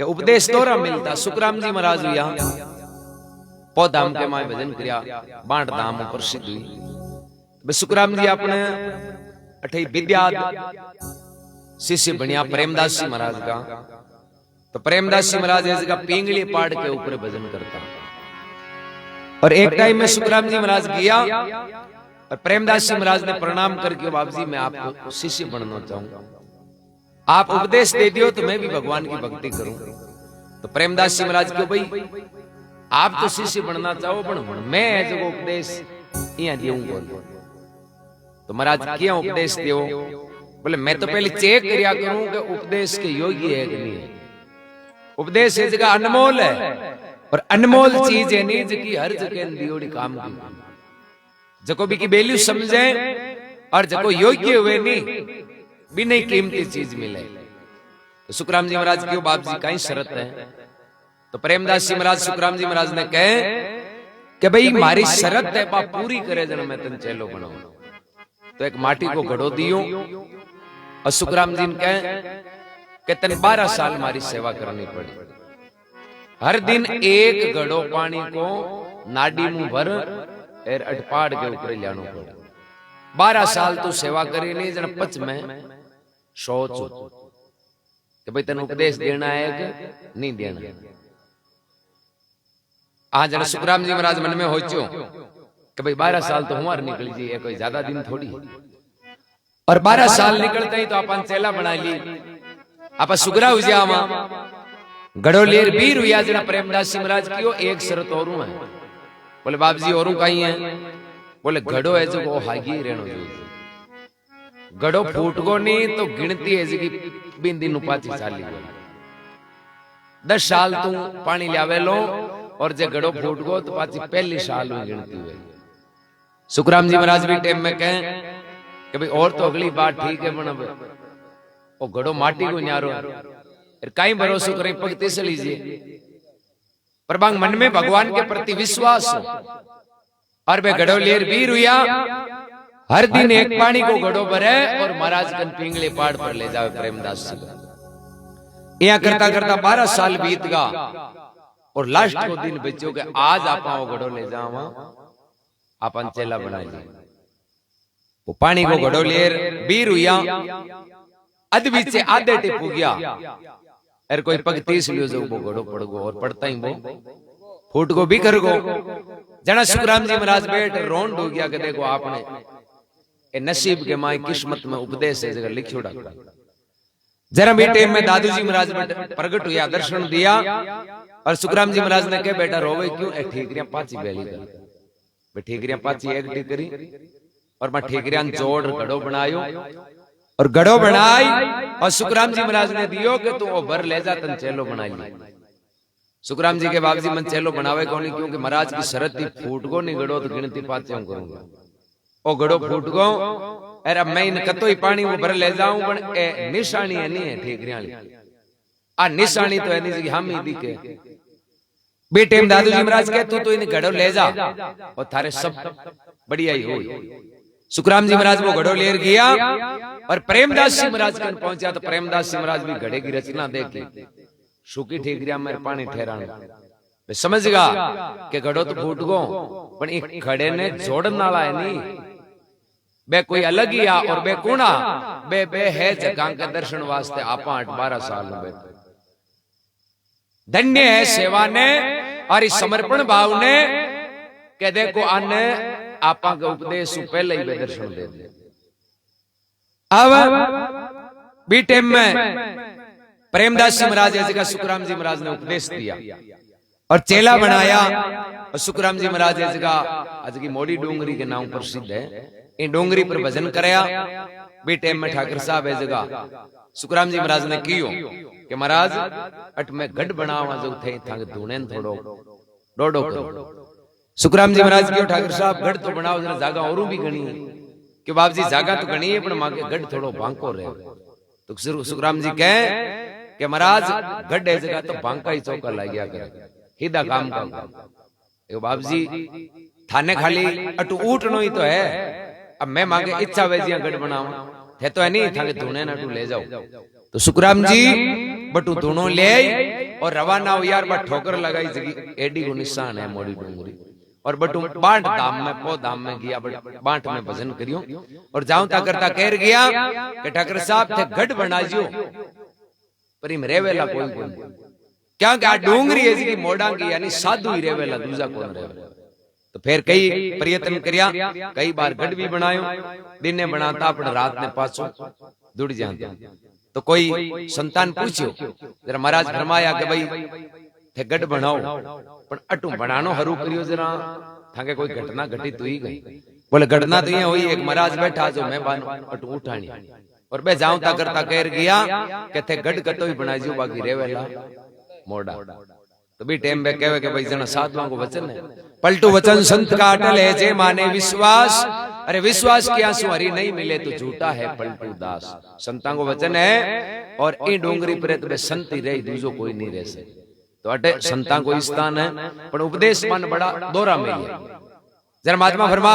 के उपदेश तोरा मिलता। सुखराम जी महाराज यहाँ पौधाम के माए भजन किया, बांट धाम प्रसिद्ध हुई। सुखराम जी अपने अठे विद्या शिष्य बनिया प्रेमदास जी महाराज का। तो प्रेमदास जी महाराज ऐसे का पिंगली पहाड़ के ऊपर भजन करता। और एक टाइम में सुखराम जी महाराज गया और प्रेमदास जी महाराज ने प्रणाम करके, बाबू जी मैं आपको शिष्य बनना चाहूंगा, आप उपदेश दे दियो तो मैं भी भगवान की भक्ति करूं। तो प्रेमदास जी महाराज क्यों भाई आप तो शिष्य बनना चाहो पर मैं जो उपदेश यहाँ देऊंगा। तो महाराज क्या उपदेश दियो? बोले मैं तो पहले चेक करिया करूं कि उपदेश के योग्य है कि नहीं है। उपदेश है जगह अनमोल है और अनमोल चीज है नहीं जबकि हर जगह दियोड़ी काम की, जको भी की वैल्यू समझे और जको योग्य हुए नहीं भी नहीं कीमती चीज मिले। तो सुखराम जी महाराज क्यों बाप जी कहीं शरत है? तो प्रेमदास जी महाराज सुखराम जी महाराज ने कहे कि भाई मारी शरत है बाप पूरी करे जन मैं तन चेलो बनाऊं। तो एक माटी को घड़ो दियो और सुखराम जी ने कहे कि तन 12 साल मारी सेवा करनी पड़ी। हर दिन एक घड़ो पानी को नाडी मुंह भर एर अटपाड़ के ऊपर लानो पड़े। 12 साल तू सेवा करी नहीं जन पच में सोच कि भाई तेन उपदेश देना है कि नहीं देना। आज जन सुखराम जी महाराज मन में हो कि भाई 12 साल तो हमारे निकल जी, ये कोई ज्यादा दिन थोड़ी। और 12 साल निकलते ही तो अपन चेला बना ली, आप सुगरा हो जावा गड़ो लेर बीर हुआ जना प्रेमदास जी महाराज की एक शरत और है। बोले बाप जी और कहीं है? बोले घड़ो है जो वो हागी रहनो जो घड़ो फूट गो नहीं तो गिनती है जी बिंदी नुपाची चाली 10 साल तू पानी लावे लो और जे घड़ो फूट गो तो पाची पहली साल में गिनती हुई। सुखराम जी महाराज भी टाइम में कहें कि भाई और तो अगली बात ठीक है बना वो घड़ो माटी को न्यारो कहीं भरोसा करें पगती से लीजिए। पर बांग मन में भगवान के प्रति विश्वास हो और वे घड़ो लेर बीर हुआ हर दिन एक पानी को घड़ो भरे और महाराज कन पिंगले पहाड़ पर ले जावे प्रेमदास जी। यहाँ करता करता 12 साल बीत गया और लास्ट को दिन बच्चों के आज आप घड़ो ले जावा अपन चेला बना लिया। वो पानी को घड़ो लेर बीर हुआ अध बीच आधे टिपू गया अरे कोई पग 30 लियो जो वो घड़ो पड़ गो और पड़ता ही वो फूट को भी कर गो। जना सुखराम जी महाराज बैठ रोंड हो गया कि देखो आपने ए नसीब के माई किस्मत में उपदेश है जगह लिखियोड़ा। जरा बेटे में दादू जी महाराज प्रकट हुआ दर्शन दिया और सुखराम जी महाराज ने कहा बेटा रोवे क्यों? ए ठीकरियां पाची बेली कर ठीकरियां पाची एक टी करी और मैं ठीकरियां जोड़ घड़ो बनायो और घड़ो बनाई और सुखराम जी महाराज ने दियो कि तू वो भर ले जा तन चेलो बनाई। सुखराम जी के बाप जी मन चेलो बनावे कौन क्योंकि महाराज की शरत थी फूट गो नहीं घड़ो तो गिनती पाचे करूंगा ओ घड़ो फूट गो अरे मैं इन कतो ही पानी वो भर ले जाऊं पण ए निशानी है नहीं है ठीकरियां आ निशानी तो है नहीं हम ही दिखे बेटे में दादू जी महाराज कहे तू तो इन घड़ो ले जा और थारे सब बढ़िया ही हो। सुखराम जी महाराज वो घड़ो लेर गया और प्रेमदास जी महाराज कन पहुंचा तो प्रेमदास जी महाराज भी घड़े की रचना देखी सूखी ठीकरियां में पानी ठहराना समझ गा कि घड़ो तो फूट गो पण एक खड़े ने जोड़न वाला है नहीं बे कोई अलग ही आ और बे कुणा बे है जगह के दर्शन वास्ते आपा 8-12 साल में बैठे धन्य है सेवा ने और इस समर्पण भाव ने के देखो आने आपा के उपदेश पहले ही दर्शन दे दे। अब बी टाइम में प्रेमदास जी महाराज जैसे का सुखराम जी महाराज ने उपदेश दिया और चेला बनाया और सुखराम जी महाराज जैसे का आज की मोड़ी डोंगरी के नाम प्रसिद्ध है इन डोंगरी पर भजन कराया। बी टाइम में ठाकर साहब है जगह सुखराम जी महाराज ने कियो कि महाराज अट में गढ़ बनावा जो थे थांग धुने थोड़ो डोडो करो। सुखराम जी महाराज क्यों ठाकर साहब गढ़ तो बनाओ जरा जागा और भी गणी है कि बाप जी जागा तो गणी है पर मांगे गढ़ थोड़ो बांको रहे। तो सुखराम जी कहे कि महाराज गढ़ है जगह तो बांका ही चौका ला गया करे हिदा काम का बाप जी थाने खाली अटू उठनो ही तो है। अब मैं मांगे इच्छा वैजिया गढ़ बनावा थे तो है नहीं थाने धुने ना ले जाओ। तो सुखराम जी बटू धुनो ले आई और रवाना हो यार बट ठोकर लगाई जगी एडी को निशान है मोड़ी डूंगरी और बटू बांट धाम में पो धाम में गया बांट में भजन करियो और जाऊं ता करता कह गया कि ठाकर साहब थे गढ़ बनाजियो पर इम रेवेला कोई क्या क्या डूंगरी है जी की मोड़ा की यानी साधु ही रेवेला दूजा कौन रेवेला तो फिर कई प्रयत्न करिया कई बार गढ़ भी बनायो दिन ने बनाता अपने रात ने पाछो जुड़ जाता तो कोई संतान पूछ्यो जरा महाराज फरमाया कि भाई थे गढ़ बनाओ पण अटू बनानो हरू करियो जरा थाके कोई घटना घटी तो ही गई बोले घटना तो ये हुई एक महाराज बैठा जो मैं बानो अटू उठानी और मैं जाऊं ता करता कह गया कि थे गढ़ कतो ही बना जियो बाकी रेवेला मोड़ा तो भी टाइम में कहवे कि भाई जना साधुओं को वचन है पलटू वचन संत का अटल है जे माने विश्वास अरे विश्वास के आंसू हरी नहीं मिले तो झूठा है पलटू दास संतां को वचन है और इन डोंगरी पर तो संत ही रही दूजो कोई नहीं रह सके तो अटे संतां को स्थान है पर उपदेश मन बड़ा दोरा में है जरा महात्मा फरमा